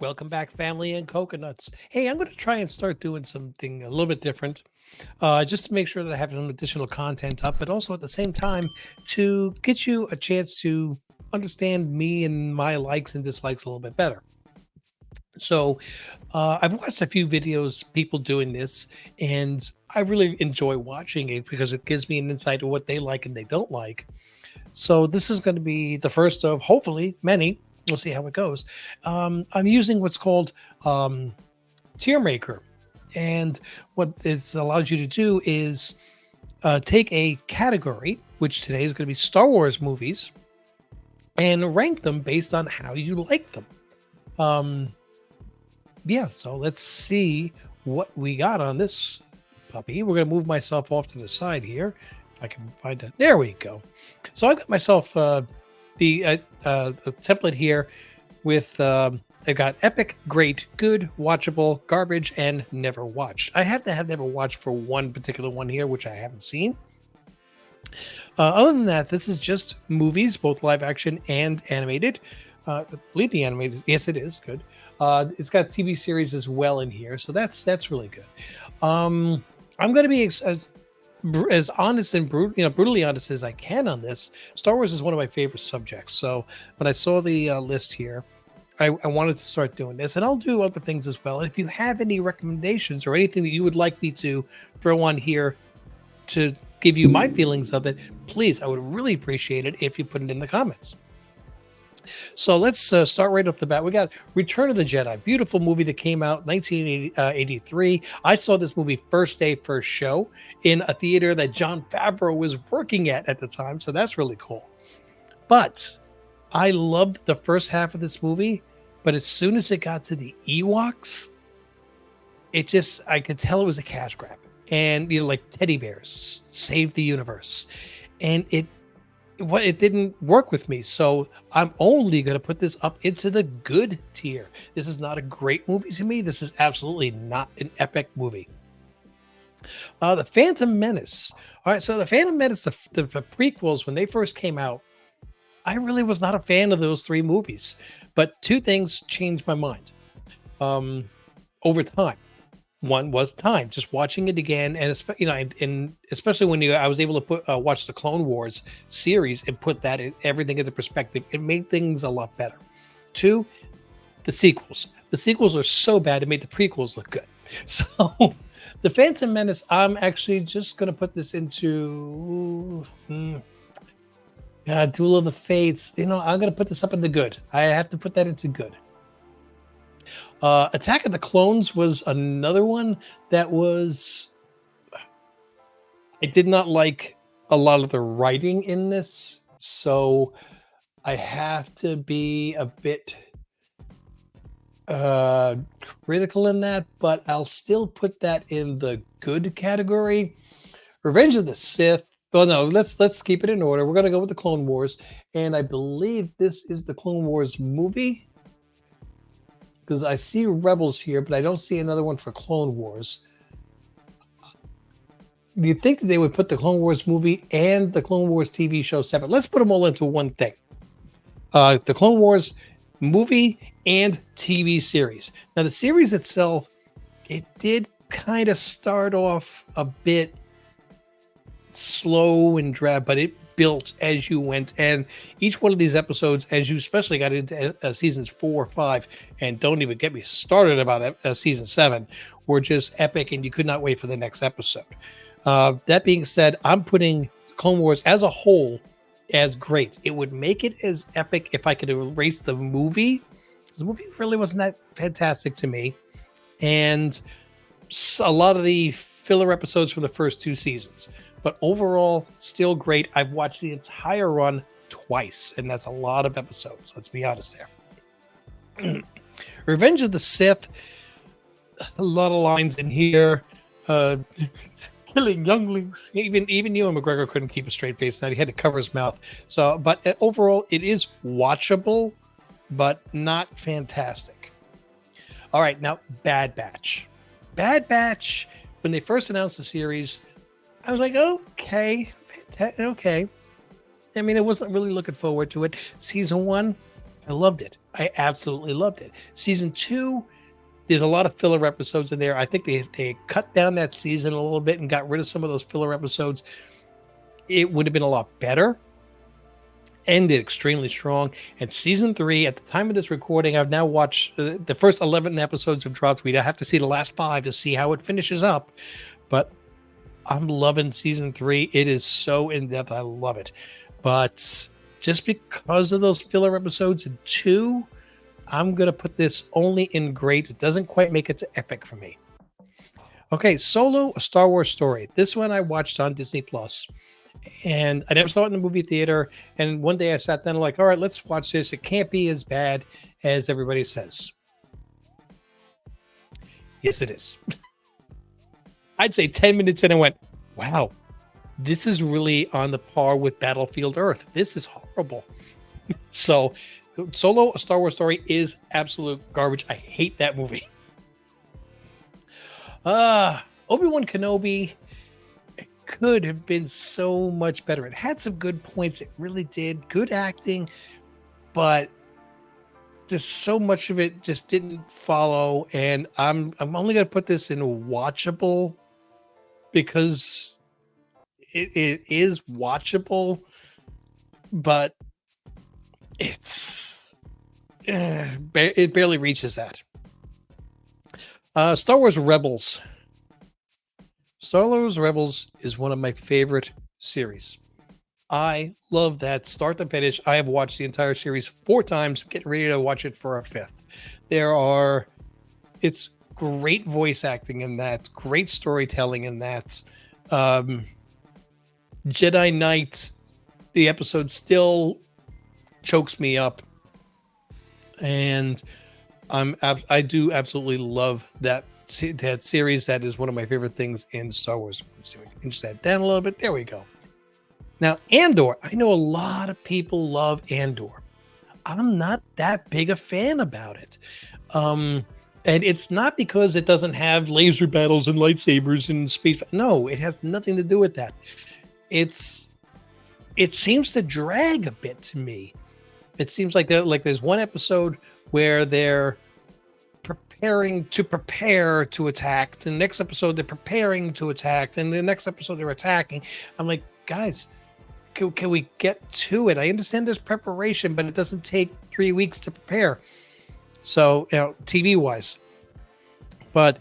Welcome back, family and coconuts. Hey, I'm going to try and start doing something a little bit different, just to make sure that I have some additional content up, but also at the same time to get you a chance to understand me and my likes and dislikes a little bit better. So, I've watched a few videos, people doing this, and I really enjoy watching it because it gives me an insight of what they like and they don't like. So this is going to be the first of hopefully many. We'll see how it goes. I'm using what's called Tier Maker, and what it allows you to do is take a category, which today is going to be Star Wars movies, and rank them based on how you like them. Um, yeah, so let's see what we got on this puppy. We're going to move myself off to the side here. If I can find it. There we go. So I've got myself the template here with I've got epic, great, good, watchable, garbage, and never watched. I have to have never watched for one particular one here, which I haven't seen. Other than that, this is just movies, both live action and animated. I believe the animated, yes, it is good. It's got TV series as well in here, so that's really good. I'm going to be as honest and brutally honest as I can on this. Star Wars is one of my favorite subjects. So when I saw the list here, I wanted to start doing this, and I'll do other things as well. And if you have any recommendations or anything that you would like me to throw on here to give you my feelings of it, please, I would really appreciate it if you put it in the comments. So let's start right off the bat. We got Return of the Jedi, beautiful movie that came out 1983. I saw this movie first day, first show in a theater that Jon Favreau was working at the time. So that's really cool. But I loved the first half of this movie. But as soon as it got to the Ewoks, I could tell it was a cash grab. And, like teddy bears, save the universe. And it didn't work with me. So I'm only going to put this up into the good tier. This is not a great movie to me. This is absolutely not an epic movie. The Phantom Menace. All right, so the Phantom Menace, the prequels, when they first came out, I really was not a fan of those three movies. But two things changed my mind over time. One was time, just watching it again, and and especially when I was able to watch the Clone Wars series and put everything into perspective, it made things a lot better. Two, the sequels. The sequels are so bad it made the prequels look good. So, the Phantom Menace, I'm actually just going to put this into Duel of the Fates. I'm going to put this up into good. I have to put that into good. Attack of the Clones was another one that was. I did not like a lot of the writing in this, so I have to be a bit critical in that, but I'll still put that in the good category. Revenge of the Sith. Well, no, let's keep it in order. We're gonna go with the Clone Wars, and I believe this is the Clone Wars movie, because I see Rebels here, but I don't see another one for Clone Wars. Do you think that they would put the Clone Wars movie and the Clone Wars TV show separate? Let's put them all into one thing. The Clone Wars movie and TV series. Now, the series itself, it did kind of start off a bit slow and drab, but it built as you went, and each one of these episodes, as you especially got into seasons 4 or 5, and don't even get me started about season 7, were just epic, and you could not wait for the next episode. That being said, I'm putting Clone Wars as a whole as great. It would make it as epic if I could erase the movie, because the movie really wasn't that fantastic to me, and a lot of the filler episodes from the first 2 seasons. But overall, still great. I've watched the entire run twice, and that's a lot of episodes. Let's be honest there. Revenge of the Sith, a lot of lines in here. Killing younglings. Even Ewan McGregor couldn't keep a straight face. Now he had to cover his mouth. So, but overall, it is watchable, but not fantastic. All right, now Bad Batch. Bad Batch. When they first announced the series, I was like, okay. I mean, I wasn't really looking forward to it. Season 1, I loved it. I absolutely loved it. Season two, there's a lot of filler episodes in there. I think they cut down that season a little bit and got rid of some of those filler episodes. It would have been a lot better. Ended extremely strong. And season three, at the time of this recording, I've now watched the first 11 episodes have dropped. We have to see the last 5 to see how it finishes up. But I'm loving season three. It is so in depth. I love it. But just because of those filler episodes in 2, I'm going to put this only in great. It doesn't quite make it to epic for me. Okay, Solo, a Star Wars story. This one I watched on Disney Plus, and I never saw it in the movie theater. And one day I sat down and like, all right, let's watch this. It can't be as bad as everybody says. Yes, it is. I'd say 10 minutes in and went, wow, this is really on the par with Battlefield Earth. This is horrible. So Solo, a Star Wars story is absolute garbage. I hate that movie. Obi-Wan Kenobi could have been so much better. It had some good points. It really did. Good acting, but there's so much of it just didn't follow. And I'm only going to put this in watchable because it is watchable, but it barely reaches that. Star Wars Rebels. Star Wars Rebels is one of my favorite series. I love that start to finish. I have watched the entire series 4 times, getting ready to watch it for a 5th. It's great voice acting in that, great storytelling in that. Jedi Knight, the episode still chokes me up, and I do absolutely love that series. That is one of my favorite things in Star Wars. So we can inch that down a little bit. There we go. Now, Andor. I know a lot of people love Andor. I'm not that big a fan about it. And it's not because it doesn't have laser battles and lightsabers and space. No, it has nothing to do with that. It seems to drag a bit to me. It seems like there's one episode where they're preparing to prepare to attack. The next episode they're preparing to attack, and the next episode they're attacking. I'm like, guys, can we get to it? I understand there's preparation, but it doesn't take 3 weeks to prepare. So, TV wise, but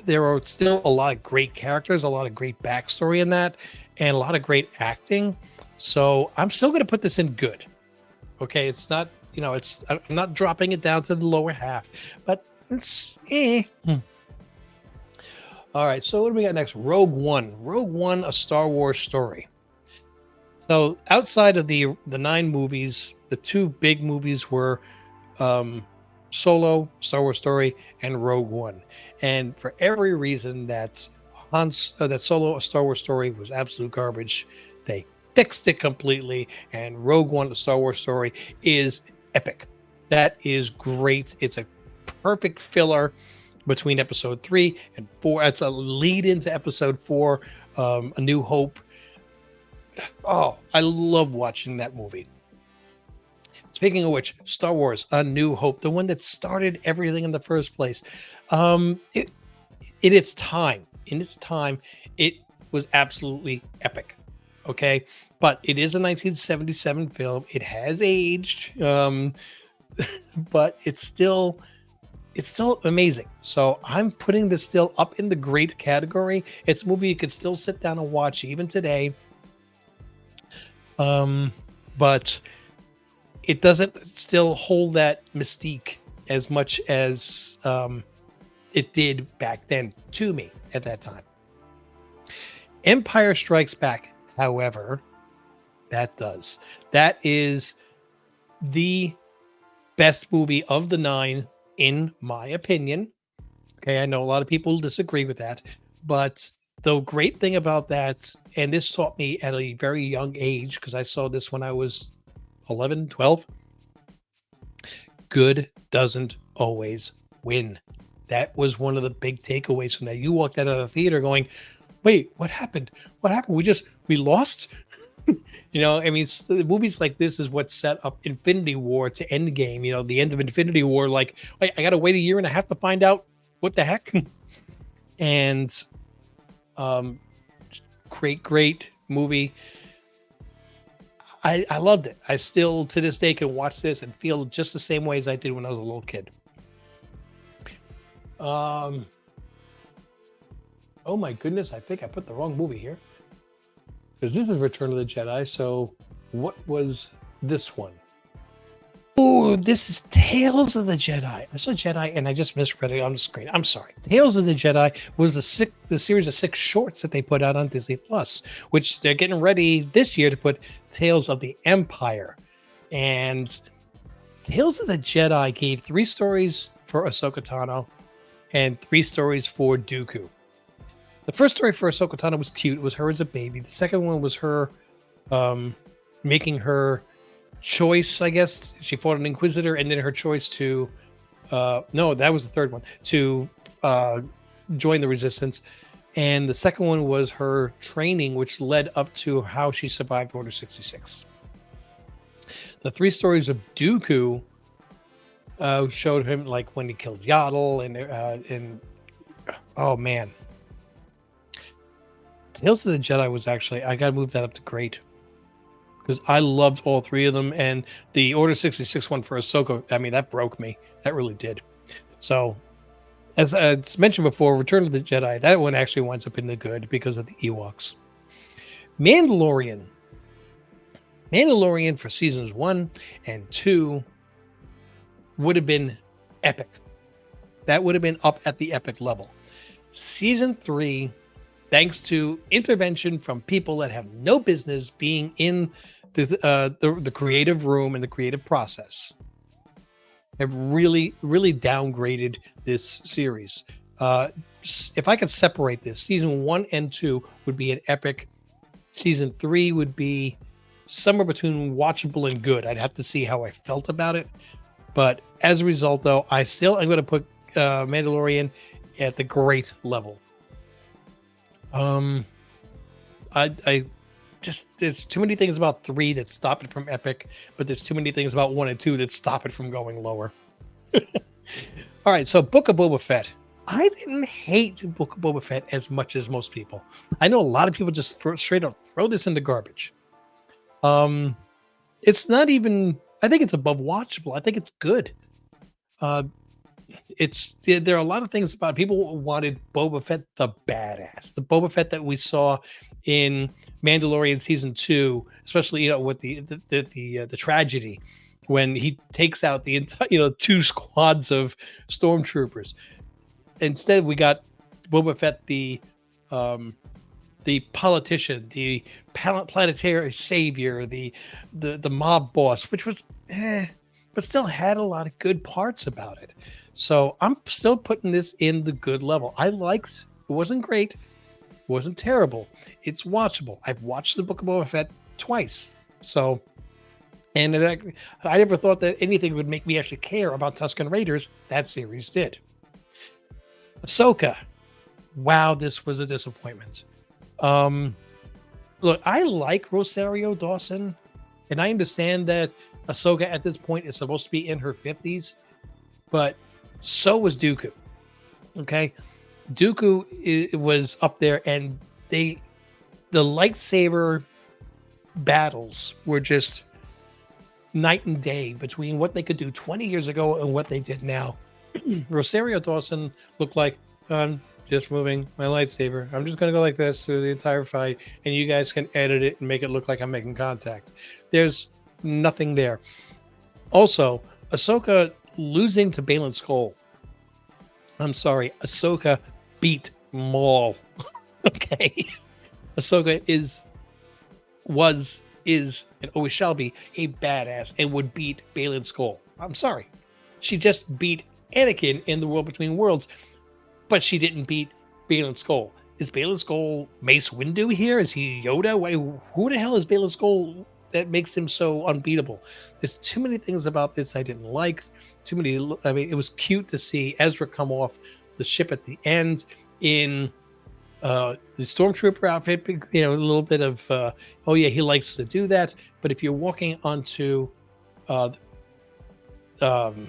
there are still a lot of great characters, a lot of great backstory in that, and a lot of great acting. So I'm still going to put this in good. Okay, it's not, I'm not dropping it down to the lower half, but it's All right, so what do we got next? Rogue One. Rogue One, a Star Wars story. So outside of the 9 movies, the 2 big movies were Solo, Star Wars story, and Rogue One. And for every reason that Solo, a Star Wars story was absolute garbage, they fixed it completely, and Rogue One, a Star Wars story, is epic. That is great. It's a perfect filler between episode 3 and 4. It's a lead into episode 4, A New Hope. Oh, I love watching that movie. Speaking of which, Star Wars, A New Hope, the one that started everything in the first place. In its time, it was absolutely epic. Okay, but it is a 1977 film. It has aged, but it's still amazing. So I'm putting this still up in the great category. It's a movie you could still sit down and watch even today. But it doesn't still hold that mystique as much as it did back then to me at that time. Empire Strikes Back, however, that is the best movie of the 9, in my opinion. Okay, I know a lot of people disagree with that, but the great thing about that, and this taught me at a very young age, because I saw this when I was 11, 12, good doesn't always win. That was one of the big takeaways from that. You walked out of the theater going, wait, what happened? What happened? We lost? I mean, movies like this is what set up Infinity War to Endgame. The end of Infinity War. Like, I got to wait a year and a half to find out what the heck. And um, great movie. I loved it. I still to this day can watch this and feel just the same way as I did when I was a little kid. Um, oh my goodness, I think I put the wrong movie here because this is Return of the Jedi. So, what was this one? Oh, this is Tales of the Jedi. I saw Jedi and I just misread it on the screen. I'm sorry. Tales of the Jedi was the series of 6 shorts that they put out on Disney Plus, which they're getting ready this year to put Tales of the Empire. And Tales of the Jedi gave 3 stories for Ahsoka Tano and 3 stories for Dooku. The first story for Ahsoka Tano was cute. It was her as a baby. The second one was her making her choice, I guess. She fought an Inquisitor, and then her choice to no, that was the third one, to join the Resistance. And the second one was her training, which led up to how she survived Order 66. The 3 stories of Dooku showed him like when he killed Yaddle and oh man. Tales of the Jedi was actually, I gotta move that up to great. Because I loved all 3 of them, and the Order 66 one for Ahsoka, I mean, that broke me. That really did. So, as mentioned before, Return of the Jedi, that one actually winds up in the good because of the Ewoks. Mandalorian for seasons 1 and 2 would have been epic. That would have been up at the epic level. Season 3, thanks to intervention from people that have no business being in the creative room and the creative process, have really downgraded this series. If I could separate this, season 1 and 2 would be an epic. Season 3 would be somewhere between watchable and good. I'd have to see how I felt about it. But as a result, though, I'm going to put Mandalorian at the great level. I just, there's too many things about 3 that stop it from epic, but there's too many things about 1 and 2 that stop it from going lower. All right, so Book of Boba Fett. I didn't hate Book of Boba Fett as much as most people. I know a lot of people just straight up throw this in the garbage. It's not even, I think it's above watchable. I think it's good. There are a lot of things about it. People wanted Boba Fett the badass, the Boba Fett that we saw in Mandalorian season 2, especially with the tragedy when he takes out the entire 2 squads of stormtroopers. Instead, we got Boba Fett the politician, the planetary savior, the mob boss, which was but still had a lot of good parts about it. So I'm still putting this in the good level. I liked it. Wasn't great. It wasn't terrible. It's watchable. I've watched the Book of Boba Fett twice. So, and I never thought that anything would make me actually care about Tusken Raiders. That series did. Ahsoka. Wow, this was a disappointment. Look, I like Rosario Dawson, and I understand that Ahsoka at this point is supposed to be in her 50s, but so was Dooku. Okay, Dooku was up there, and the lightsaber battles were just night and day between what they could do 20 years ago and what they did now. Rosario Dawson looked like, I'm just moving my lightsaber. I'm just going to go like this through the entire fight, and you guys can edit it and make it look like I'm making contact. There's nothing there. Also, Ahsoka losing to Baylan Skoll. I'm sorry, Ahsoka beat Maul. Okay, Ahsoka was, and always shall be a badass and would beat Baylan Skoll. I'm sorry, she just beat Anakin in The World Between Worlds, but she didn't beat Baylan Skoll. Is Baylan Skoll Mace Windu here? Is he Yoda? Who the hell is Baylan Skoll that makes him so unbeatable? There's too many things about this I didn't like. Too many. I mean, it was cute to see Ezra come off the ship at the end in The stormtrooper outfit, a little bit of oh yeah, he likes to do that. But if you're walking onto uh, um,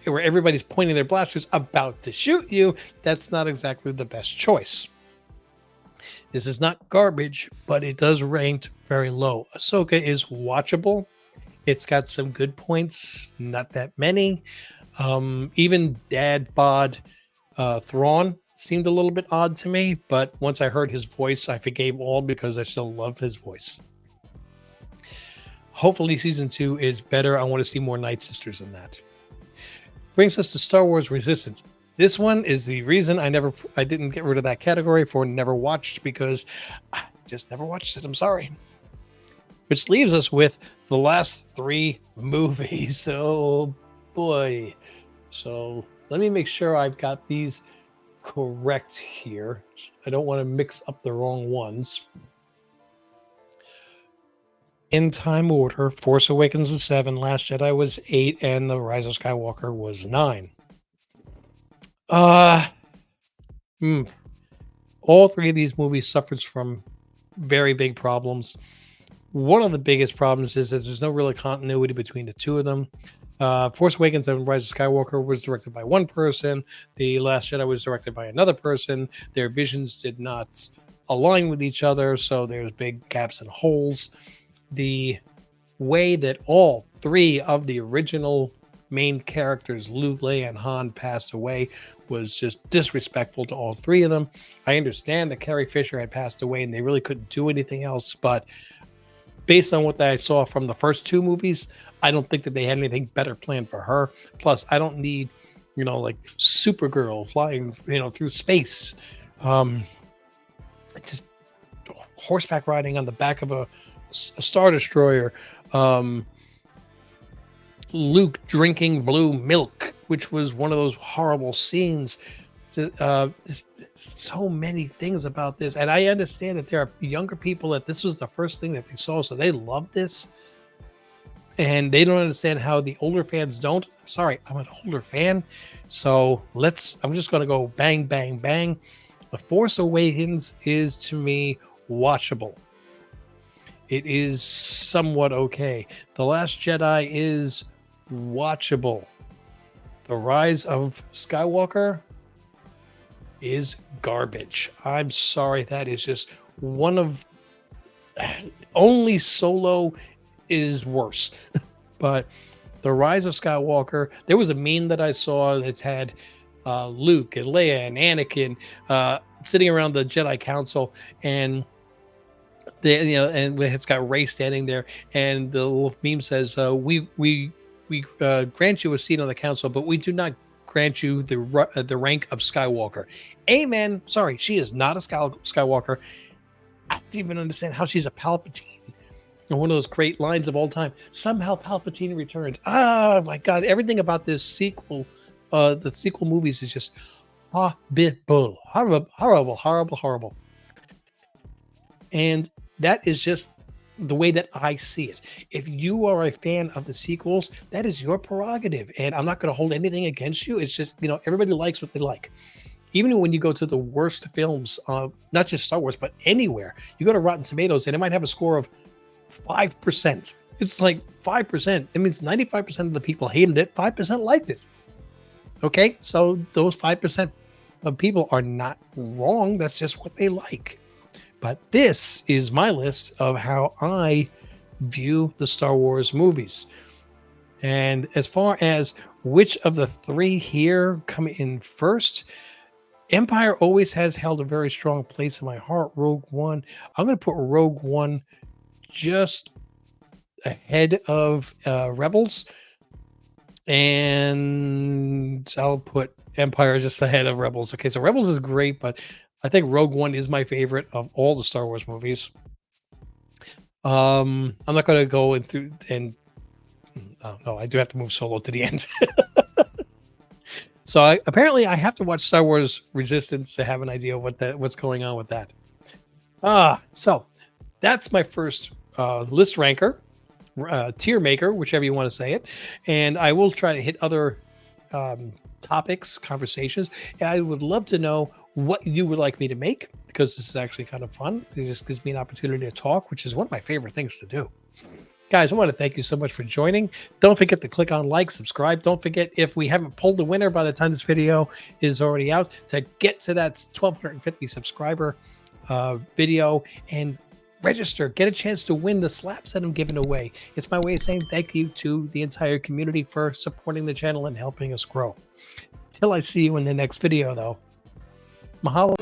where everybody's pointing their blasters about to shoot you, that's not exactly the best choice. This is not garbage, but it does rank very low. Ahsoka is watchable. It's got some good points, not that many. Even Dad Bod Thrawn seemed a little bit odd to me, but once I heard his voice, I forgave all because I still love his voice. Hopefully, season 2 is better. I want to see more Night Sisters in that. Brings us to Star Wars Resistance. This one is the reason I didn't get rid of that category for never watched, because I just never watched it. I'm sorry. Which leaves us with the last 3 movies. Oh boy. So let me make sure I've got these correct here. I don't want to mix up the wrong ones. In time order, Force Awakens was 7, Last Jedi was 8, and The Rise of Skywalker was 9. All 3 of these movies suffers from very big problems. One of the biggest problems is that there's no real continuity between the 2 of them. Force Awakens and Rise of Skywalker was directed by one person. The Last Jedi was directed by another person. Their visions did not align with each other, so there's big gaps and holes. The way that all 3 of the original main characters, Luke, Leia, and Han, passed away was just disrespectful to all 3 of them. I understand that Carrie Fisher had passed away and they really couldn't do anything else, but based on what I saw from the first 2 movies, I don't think that they had anything better planned for her. Plus, I don't need, like Supergirl flying, through space. Just horseback riding on the back of a Star Destroyer. Luke drinking blue milk, which was one of those horrible scenes. So many things about this, and I understand that there are younger people that this was the first thing that they saw, so they love this, and they don't understand how the older fans don't. Sorry, I'm an older fan, so I'm just going to go bang, bang, bang. The Force Awakens is, to me, watchable. It is somewhat okay. The Last Jedi is watchable. The Rise of Skywalker is garbage. I'm sorry, that is just one of only Solo is worse. But The Rise of Skywalker, there was a meme that I saw that's had Luke and Leia and Anakin sitting around the Jedi Council, and and it's got Rey standing there, and the little meme says, "We grant you a seat on the council, but we do not grant you the rank of Skywalker." Amen. Sorry, she is not a Skywalker. I don't even understand how she's a Palpatine. One of those great lines of all time. Somehow Palpatine returned. Oh my God! Everything about this sequel, the sequel movies, is just horrible, horrible, horrible, horrible. And that is just the way that I see it. If you are a fan of the sequels, that is your prerogative, and I'm not going to hold anything against you. It's just, everybody likes what they like. Even when you go to the worst films, not just Star Wars, but anywhere, you go to Rotten Tomatoes and it might have a score of 5%. It's like 5%. It means 95% of the people hated it, 5% liked it. Okay, so those 5% of people are not wrong. That's just what they like. But this is my list of how I view the Star Wars movies. And as far as which of the 3 here come in first, Empire always has held a very strong place in my heart. Rogue One, I'm going to put Rogue One just ahead of Rebels. And I'll put Empire just ahead of Rebels. Okay, so Rebels is great, but I think Rogue One is my favorite of all the Star Wars movies. I'm not going to go into and no, I do have to move Solo to the end. So apparently I have to watch Star Wars Resistance to have an idea of what's going on with that. So that's my first list ranker, tier maker, whichever you want to say it, and I will try to hit other topics, conversations. And I would love to know what you would like me to make, because this is actually kind of fun. It just gives me an opportunity to talk, which is one of my favorite things to do. Guys, I want to thank you so much for joining. Don't forget to click on like, subscribe. Don't forget, if we haven't pulled the winner by the time this video is already out, to get to that 1,250 subscriber video and register, get a chance to win the slaps that I'm giving away. It's my way of saying thank you to the entire community for supporting the channel and helping us grow. Till I see you in the next video, though. Mahalo.